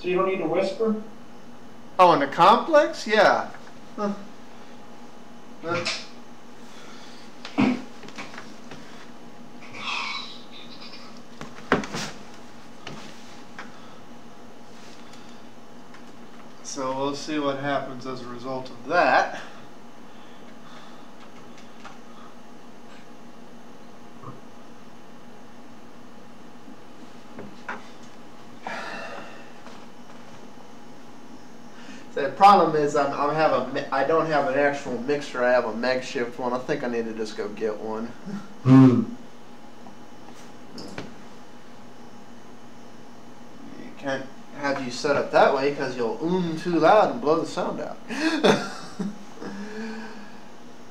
So you don't need to whisper? Oh, in the complex? Yeah. Huh. So we'll see what happens as a result of that. The problem is I don't have an actual mixer. I have a makeshift one. I think I need to just go get one. You can't have you set up that way because you'll too loud and blow the sound out.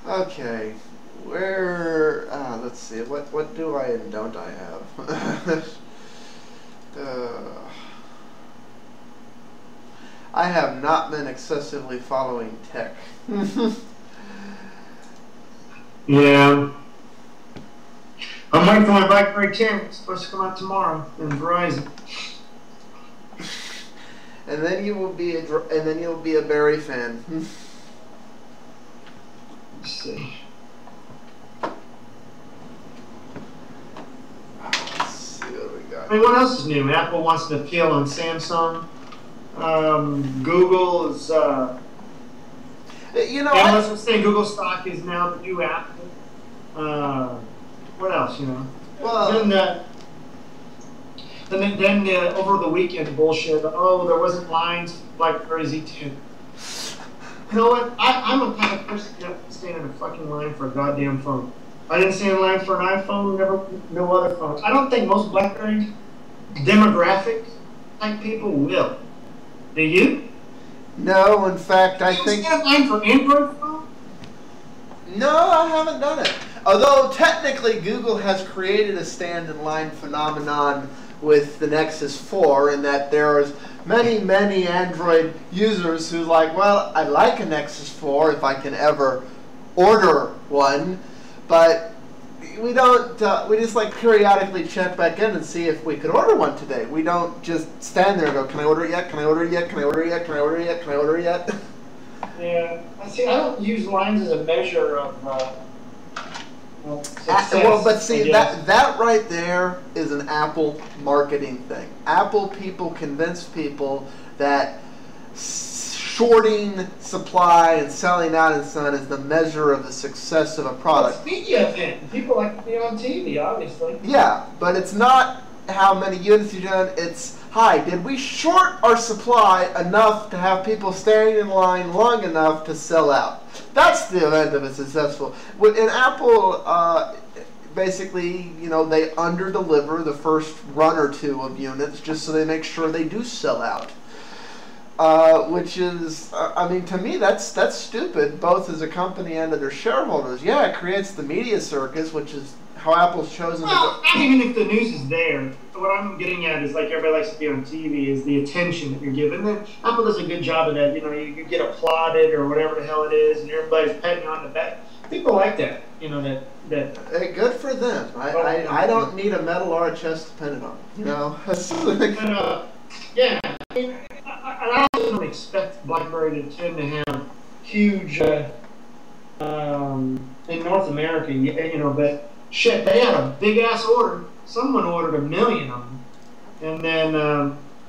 Okay, where? Let's see. What do I and don't I have? I have not been excessively following tech. Yeah. I'm waiting for my BlackBerry 10. It's supposed to come out tomorrow in Verizon. And then you'll be a Berry fan. Let's see. Let's see what we got. I mean, what else is new? Apple wants to appeal on Samsung. Google is, you know, analysts are saying Google stock is now the new Apple. What else, you know? Well, then over the weekend bullshit. Oh, there wasn't lines for BlackBerry Z10. You know what? I'm a kind of person that doesn't stand in a fucking line for a goddamn phone. I didn't stand in line for an iPhone, no other phones. I don't think most BlackBerry demographic type people will. Do you? No, in fact, I think. You stand in line for Android phone? No, I haven't done it. Although technically, Google has created a stand-in-line phenomenon with the Nexus 4, in that there's many Android users who like, well, I like a Nexus 4 if I can ever order one, but we don't. We just like periodically check back in and see if we could order one today. We don't just stand there and go, can I order it yet? Can I order it yet? Can I order it yet? Can I order it yet? Can I order it yet? Yeah, see, I don't use lines as a measure of success, well, but see, that right there is an Apple marketing thing. Apple people convince people that shorting supply and selling out and so on is the measure of the success of a product. It's media event. People like to be on TV, obviously. Yeah, but it's not how many units you've done. It's, hi, did we short our supply enough to have people standing in line long enough to sell out? That's the event of a successful. In Apple, basically, you know, they under-deliver the first run or two of units just so they make sure they do sell out. Which is, I mean, to me, that's stupid, both as a company and to their shareholders. Yeah, it creates the media circus, which is how Apple's chosen to go. Not even if the news is there. What I'm getting at is, like everybody likes to be on TV, is the attention that you're given. And Apple does a good job of that. You know, you get applauded or whatever the hell it is, and everybody's patting you on the back. People like that. You know, that. Hey, good for them. I don't need a medal or a chest dependent on. You know. Yeah. I mean, I also don't expect BlackBerry to tend to have huge in North America, you know, but shit, they had a big ass order. Someone ordered 1 million of them, and then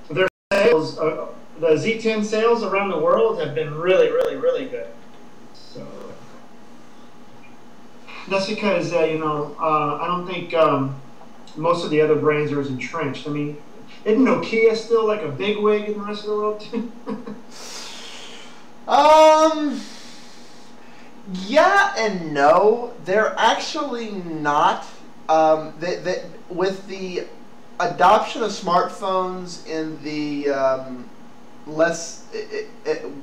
their sales, the Z10 sales around the world have been really good. So that's because you know, I don't think most of the other brands are as entrenched. I mean, isn't Nokia still like a big wig in the rest of the world too? Yeah and no. They're actually not. With the adoption of smartphones in the less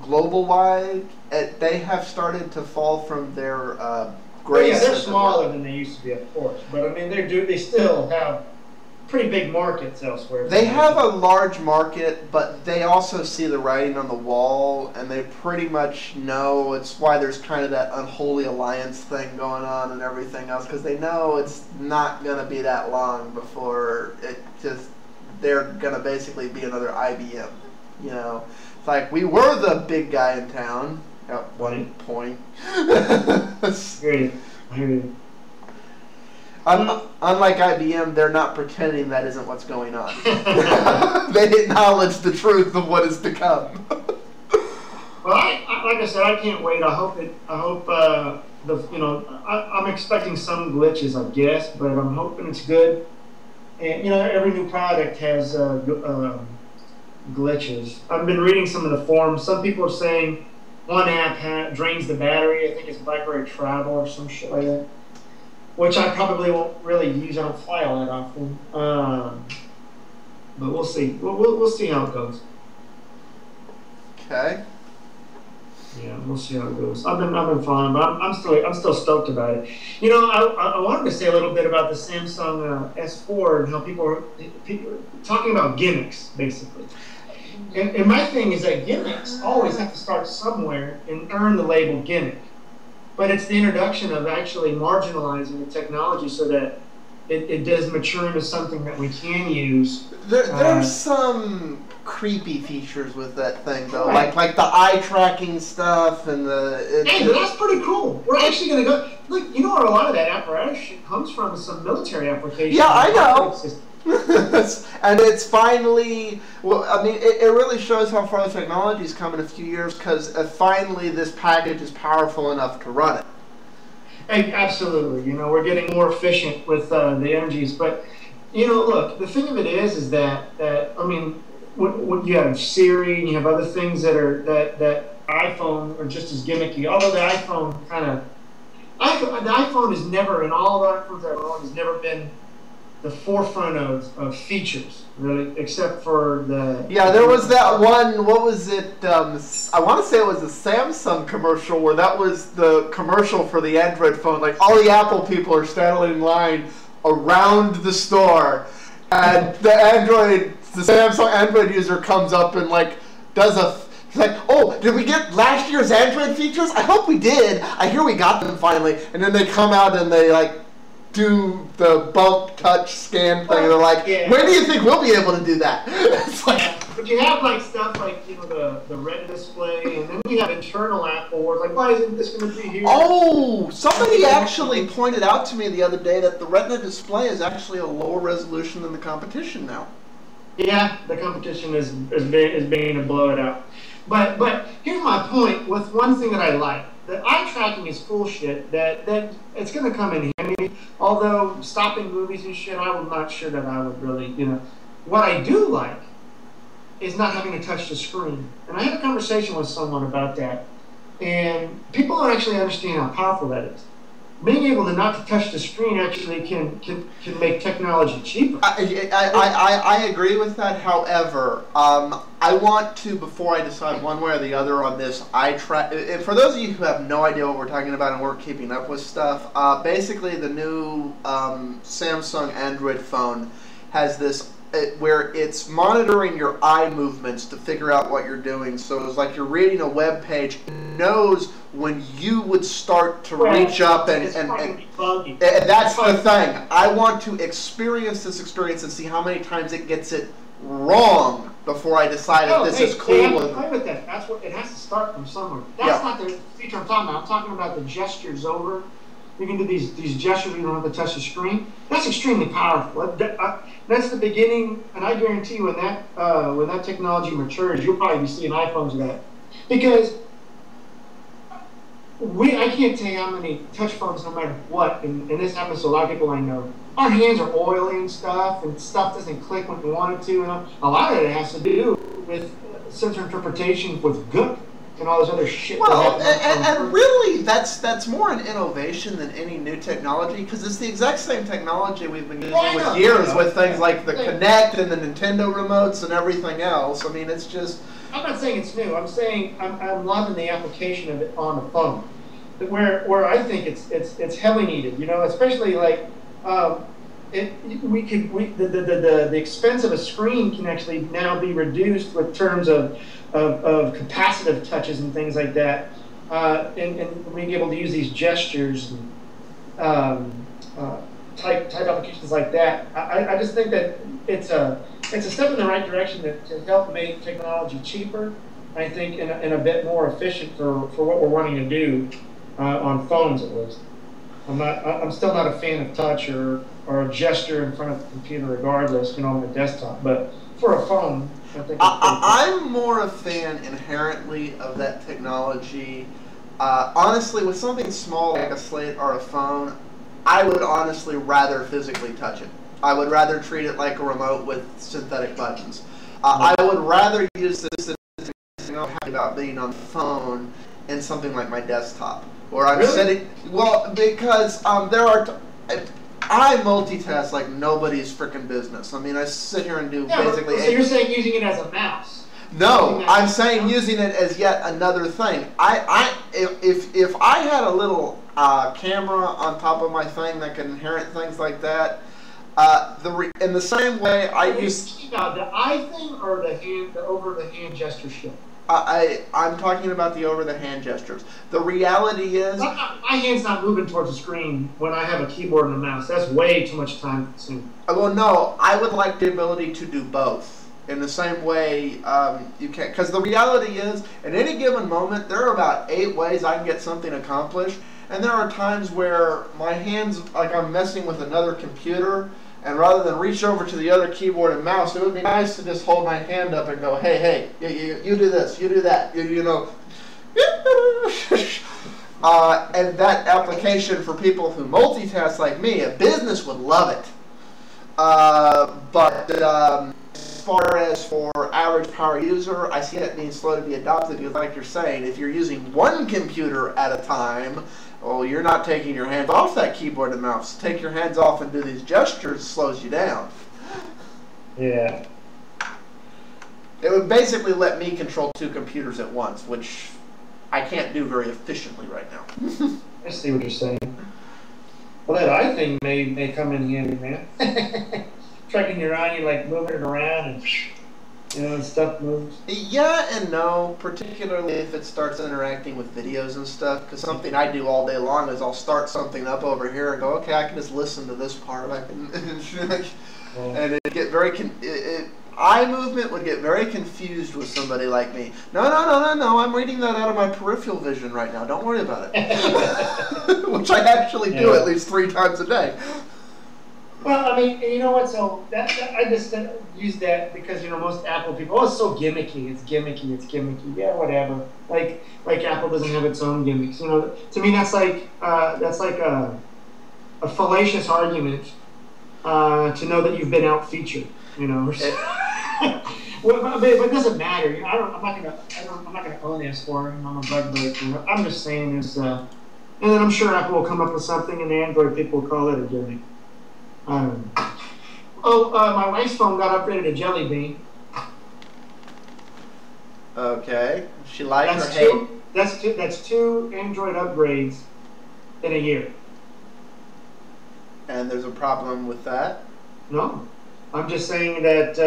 global wide, they have started to fall from their grace. Yeah, they're smaller than they used to be, of course. But I mean, they still have pretty big markets elsewhere. They have a large market, but they also see the writing on the wall, and they pretty much know. It's why there's kind of that unholy alliance thing going on and everything else, because they know it's not going to be that long before they're going to basically be another IBM. You know, it's like we were the big guy in town at one point. I hear you. I hear you. Unlike IBM, they're not pretending that isn't what's going on. They acknowledge the truth of what is to come. Well, like I said, I can't wait. I hope I'm expecting some glitches, I guess, but I'm hoping it's good. And every new product has glitches. I've been reading some of the forums. Some people are saying one app drains the battery. I think it's BlackBerry Travel or some shit like that, which I probably won't really use. I don't fly all that often. But we'll see. We'll see how it goes. Okay. Yeah, we'll see how it goes. I've been fine, but I'm still stoked about it. I wanted to say a little bit about the Samsung S4 and how people are talking about gimmicks, basically. And my thing is that gimmicks always have to start somewhere and earn the label gimmick. But it's the introduction of actually marginalizing the technology so that it does mature into something that we can use. There's some creepy features with that thing, though, right. like the eye tracking stuff and the. Hey, but that's pretty cool. We're actually going to go. Look, where a lot of that apparatus shit comes from is some military applications. Yeah, I know. And it's finally, well, I mean, it really shows how far the technology's come in a few years, because finally this package is powerful enough to run it. Hey, absolutely. We're getting more efficient with the energies, but look, the thing of it is that I mean, when you have Siri and you have other things that iPhone are just as gimmicky. Although the iPhone has never, in all the iPhones I've owned, has never been the forefront of features, really, except for the. Yeah, there was that one. What was it? I want to say it was a Samsung commercial where that was the commercial for the Android phone. Like all the Apple people are standing in line around the store, and the Samsung Android user comes up and does a. He's like, oh, did we get last year's Android features? I hope we did. I hear we got them finally. And then they come out and they do the bulk touch scan thing. They're like, yeah. When do you think we'll be able to do that? It's but you have stuff like the Retina display, and then you have internal Apple where it's like, why isn't this going to be here? Oh, somebody actually pointed out to me the other day that the Retina display is actually a lower resolution than the competition now. Yeah, the competition is being to blow it out. But here's my point with one thing that I like. The eye tracking is cool shit that it's going to come in handy. Although stopping movies and shit, I'm not sure that I would really, What I do like is not having to touch the screen. And I had a conversation with someone about that. And people don't actually understand how powerful that is. Being able to not to touch the screen actually can make technology cheaper. I agree with that. However, I want to, before I decide one way or the other on this, for those of you who have no idea what we're talking about and weren't keeping up with stuff, basically the new Samsung Android phone has this where it's monitoring your eye movements to figure out what you're doing. So it's like you're reading a web page, it knows when you would start to reach up and that's the thing. I want to experience this experience and see how many times it gets it wrong before I decide if this is cool. They have to play with that. That's what it has to start from somewhere. That's not the feature I'm talking about. I'm talking about the gestures over. You can do these gestures when you don't have to touch the screen. That's extremely powerful. That's the beginning, and I guarantee you when that technology matures, you'll probably be seeing iPhones of that. Because I can't tell you how many touch phones, no matter what, and this happens to a lot of people I know. Our hands are oily and stuff doesn't click when you want it to. And a lot of it has to do with sensor interpretation with GUK and all this other shit. Well, and really, that's more an innovation than any new technology, because it's the exact same technology we've been using with years with things like the Kinect and the Nintendo remotes and everything else. I mean, it's just. I'm not saying it's new. I'm saying I'm loving the application of it on the phone, where I think it's heavily needed. Especially the expense of a screen can actually now be reduced with terms of capacitive touches and things like that, and being able to use these gestures and type applications like that. I just think that it's it's a step in the right direction to help make technology cheaper. I think and a bit more efficient for what we're wanting to do on phones at least. I'm still not a fan of touch or a gesture in front of the computer, regardless, on the desktop. But for a phone, I think I'm more a fan inherently of that technology. Honestly, with something small like a slate or a phone, I would honestly rather physically touch it. I would rather treat it like a remote with synthetic buttons. I would rather use this about being on the phone in something like my desktop, where I'm sitting. Well, because I multitask like nobody's freaking business. I mean, I sit here and do basically. So you're saying using it as a mouse? No, I'm saying using it as yet another thing. If I had a little camera on top of my thing that can inherit things like that, in the same way I use the eye thing or the over the hand gesture shit. I'm talking about the over-the-hand gestures. The reality is... My hand's not moving towards the screen when I have a keyboard and a mouse. That's way too much time consuming. Well, no, I would like the ability to do both. In the same way you can... Because the reality is, at any given moment, there are about 8 ways I can get something accomplished. And there are times where my hands, like I'm messing with another computer, and rather than reach over to the other keyboard and mouse, it would be nice to just hold my hand up and go, hey, you do this, you do that, you know. And that application for people who multitask like me, a business would love it. But as far as for average power user, I see that being slow to be adopted because, like you're saying, if you're using one computer at a time, well, you're not taking your hands off that keyboard and mouse. Take your hands off and do these gestures slows you down. Yeah. It would basically let me control 2 computers at once, which I can't do very efficiently right now. I see what you're saying. Well, that eye thing may come in handy, man. Tracking your eye, you're like moving it around and stuff moves. Yeah and no, particularly if it starts interacting with videos and stuff, because something I do all day long is I'll start something up over here and go, okay, I can just listen to this part. I can, and it get very eye movement would get very confused with somebody like me. No, I'm reading that out of my peripheral vision right now. Don't worry about it. Which I actually do at least 3 times a day. Well, I mean, you know what? So I just use that because most Apple people, it's so gimmicky. It's gimmicky. Yeah, whatever. Like Apple doesn't have its own gimmicks. To me, that's like a fallacious argument to know that you've been out featured. Well, but it doesn't matter. I'm not gonna own this for him. I'm a BlackBerry. I'm just saying is, and then I'm sure Apple will come up with something, and the Android people will call it a gimmick. I don't know. Oh, my wife's phone got upgraded to Jelly Bean. Okay. She likes her hate. That's 2 Android upgrades in a year. And there's a problem with that? No. I'm just saying that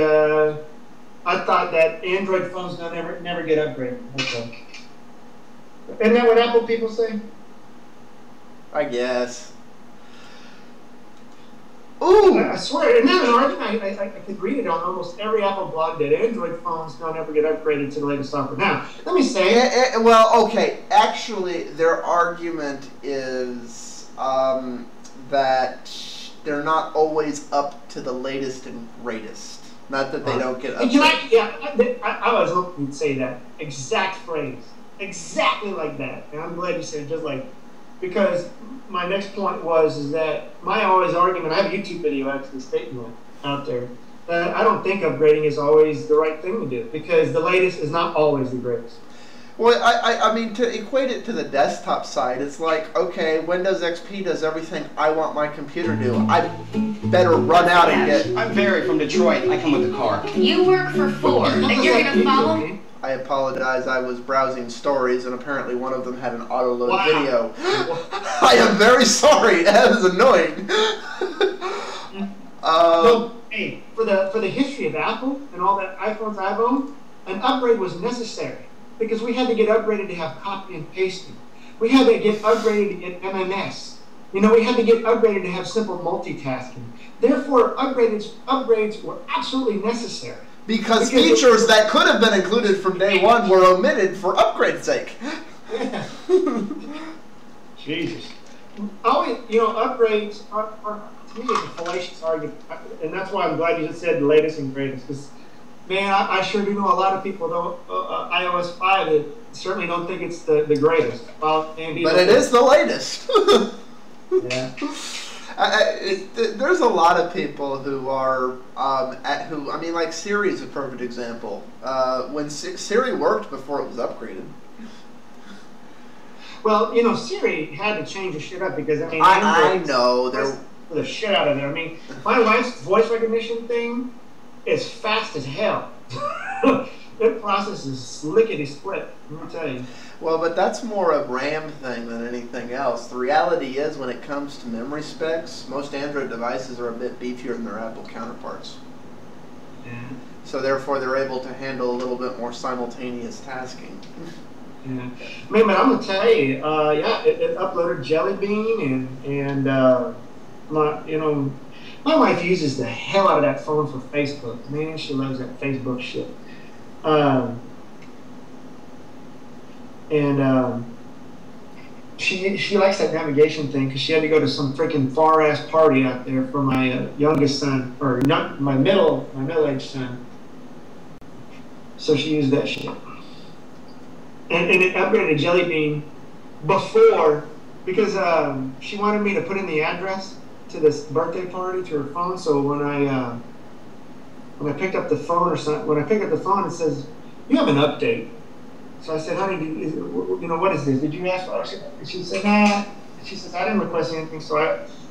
I thought that Android phones never get upgraded. Okay. Isn't that what Apple people say? I guess. Ooh! I swear, and that argument, I could read it on almost every Apple blog that Android phones don't ever get upgraded to the latest software. Now, let me say... well, okay, actually, their argument is that they're not always up to the latest and greatest. Not that they don't get upgraded. I was hoping you'd say that exact phrase. Exactly like that. And I'm glad you said it just like... Because my next point is that my always argument, I have a YouTube video actually stating that out there, that I don't think upgrading is always the right thing to do, because the latest is not always the greatest. Well, I mean, to equate it to the desktop side, it's like, okay, Windows XP does everything I want my computer to do. I better run out and get... I'm Barry from Detroit. I come with the car. You work for Ford, and you're going to follow... I apologize, I was browsing stories, and apparently one of them had an auto-load video. I am very sorry, that is annoying. Hey, for the history of Apple and all the iPhones I've owned, an upgrade was necessary, because we had to get upgraded to have copy and pasting. We had to get upgraded to get MMS. You know, we had to get upgraded to have simple multitasking. Therefore, upgrades were absolutely necessary. Because features that could have been included from day one were omitted for upgrade's sake. Yeah. Jesus. Always, upgrades are to me, is a fallacious argument. And that's why I'm glad you just said the latest and greatest. Because, man, I sure do know a lot of people, though, iOS 5 that certainly don't think it's the greatest. Well, but it is the latest. Yeah. There's a lot of people who are, like Siri is a perfect example. When Siri worked before it was upgraded. Well, Siri had to change the shit up because, I know. The shit out of there. I mean, my wife's voice recognition thing is fast as hell. That process is lickety split, let me tell you. Well, but that's more a RAM thing than anything else. The reality is, when it comes to memory specs, most Android devices are a bit beefier than their Apple counterparts. Yeah. So therefore, they're able to handle a little bit more simultaneous tasking. Yeah. Man, but I'm gonna tell you, it uploaded Jelly Bean and my wife uses the hell out of that phone for Facebook. Man, she loves that Facebook shit. She likes that navigation thing because she had to go to some freaking far ass party out there for my youngest son, or not my middle-aged son. So she used that shit, and it upgraded Jelly Bean before because she wanted me to put in the address to this birthday party to her phone. So when I picked up the phone it says you have an update. So I said, honey, what is this? Did you ask for it? She said, nah. She says, I didn't request anything. So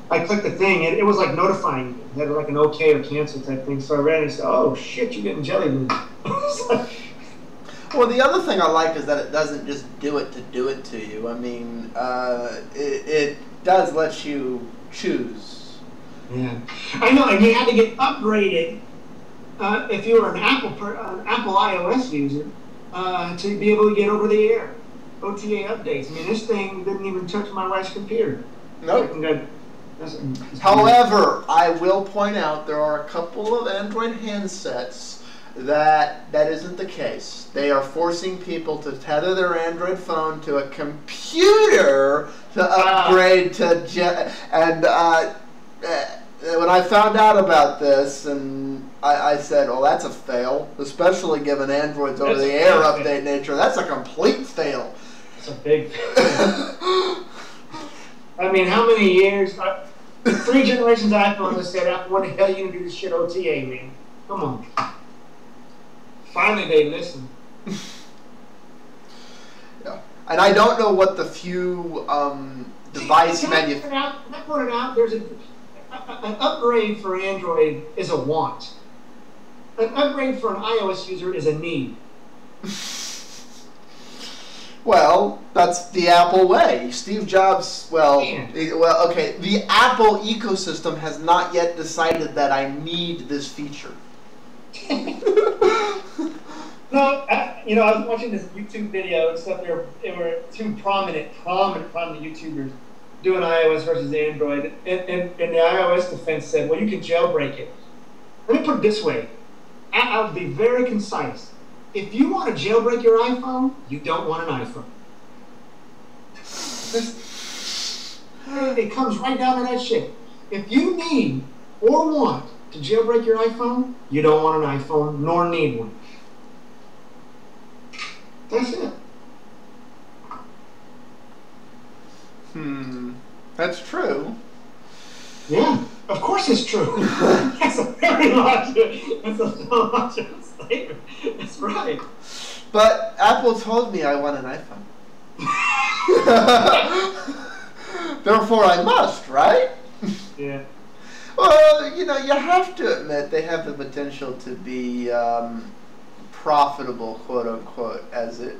I clicked the thing, and it was like notifying me. It had like an okay or cancel type thing. So I read it and said, oh, shit, you're getting Jelly Bean. Well, the other thing I like is that it doesn't just do it to you. I mean, it does let you choose. Yeah. I know, and you had to get upgraded if you were an Apple iOS user. To be able to get over the air OTA updates. I mean, this thing didn't even touch my wife's computer. Nope. However, I will point out there are a couple of Android handsets that isn't the case. They are forcing people to tether their Android phone to a computer to upgrade when I found out about this, and I said, well, that's a fail, especially given Android's over-the-air update nature. That's a complete fail. It's a big fail. I mean, how many years? 3 generations of iPhone has said, Apple, what the hell are you going to do this shit OTA, man? Come on. Finally, they listen. Yeah. And I don't know what the few device manufacturers... I pointed out, there's an upgrade for Android is a want. An upgrade for an iOS user is a need. Well, that's the Apple way. Steve Jobs, okay, the Apple ecosystem has not yet decided that I need this feature. No, I was watching this YouTube video and stuff. There were 2 prominent YouTubers doing iOS versus Android, and the iOS defense said, well, you can jailbreak it. Let me put it this way. I'll be very concise. If you want to jailbreak your iPhone, you don't want an iPhone. It comes right down to that shit. If you need or want to jailbreak your iPhone, you don't want an iPhone nor need one. That's it. That's true. Yeah, of course it's true. That's a very logical statement. That's right. But Apple told me I want an iPhone. Therefore I must, right? Yeah. Well, you have to admit they have the potential to be profitable, quote unquote, as it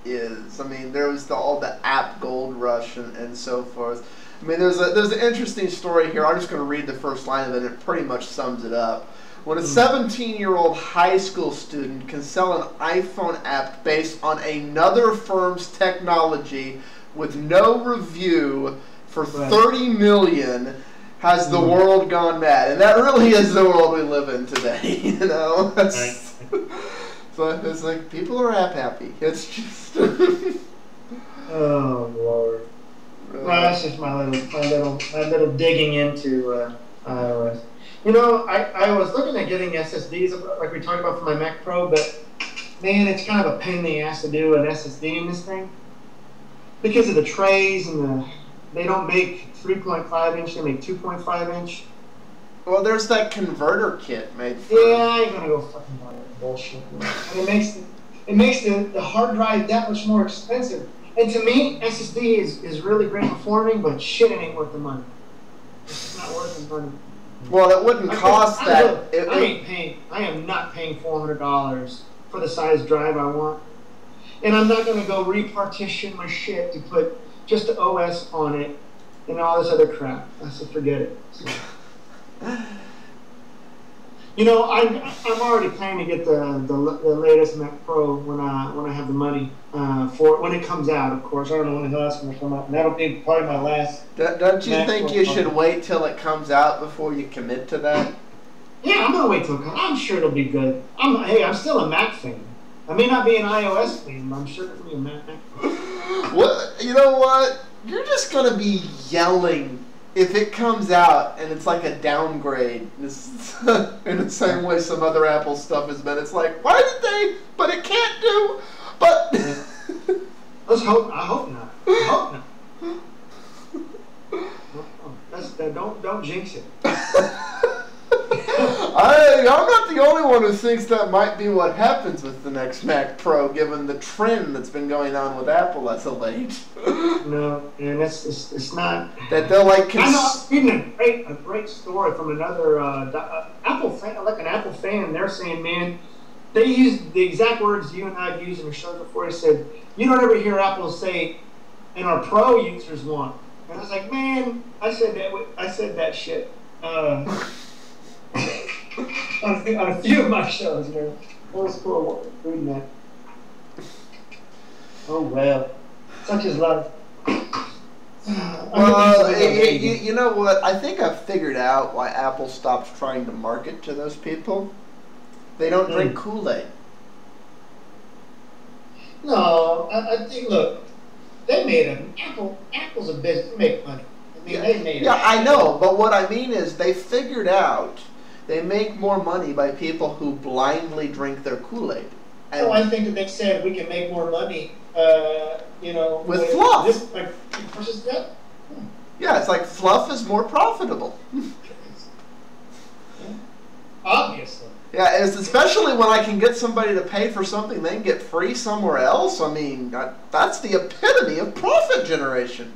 is. I mean, there was all the app gold rush and so forth. I mean, there's an interesting story here. I'm just going to read the first line of it. It pretty much sums it up. When a 17-year-old high school student can sell an iPhone app based on another firm's technology with no review for 30 million has the world gone mad, and that really is the world we live in today. You know, so it's like people are happy. It's just. Oh Lord. Well, that's just my little digging into iOS. You know, I was looking at getting SSDs like we talked about for my Mac Pro, but man, it's kind of a pain in the ass to do an SSD in this thing because of the trays and they don't make 3.5 inch, they make 2.5 inch. Well, there's that converter kit made for. Yeah, I ain't gonna go fucking buy that bullshit. And it makes the hard drive that much more expensive. And to me, SSD is really great performing, but shit, it ain't worth the money. It's not worth the money. Well, it wouldn't cost that. I am not paying $400 for the size drive I want. And I'm not going to go repartition my shit to put just the OS on it and all this other crap. I said, forget it. So. You know, I'm already planning to get the latest Mac Pro when I have the money for it, when it comes out. Of course, I don't know when the last one will come out, and that'll be probably my last. Don't you think you should wait till it comes out before you commit to that? Yeah, I'm gonna wait till it comes. I'm sure it'll be good. I'm still a Mac fan. I may not be an iOS fan, but I'm sure it'll be a Mac fan. What? You know what? You're just gonna be yelling if it comes out and it's like a downgrade, in the same way some other Apple stuff has been. It's like, why did they? But it can't do. But let's hope. I hope not. I hope not. Don't jinx it. I'm not the only one who thinks that might be what happens with the next Mac Pro, given the trend that's been going on with Apple as of late. No, and it's not. That they'll like. I know. I'm reading a great story from another Apple fan, like an Apple fan. They're saying, man, they used the exact words you and I have used in the show before. They said, you don't ever hear Apple say, and our Pro users want. And I was like, man, I said that shit. On a few of my shows, man. That was cool reading that. Oh well, such is life. Well, you know what? I think I've figured out why Apple stopped trying to market to those people. They don't drink Kool-Aid. No, I think, look, they made Apple's a business. They make money. I mean, they made Yeah, I know, but what I mean is they figured out they make more money by people who blindly drink their Kool-Aid. So I think that they said we can make more money, you know, with fluff. This, like, versus that. Yeah, it's like fluff is more profitable. Obviously. Yeah, it's especially when I can get somebody to pay for something they can get free somewhere else. I mean, that's the epitome of profit generation.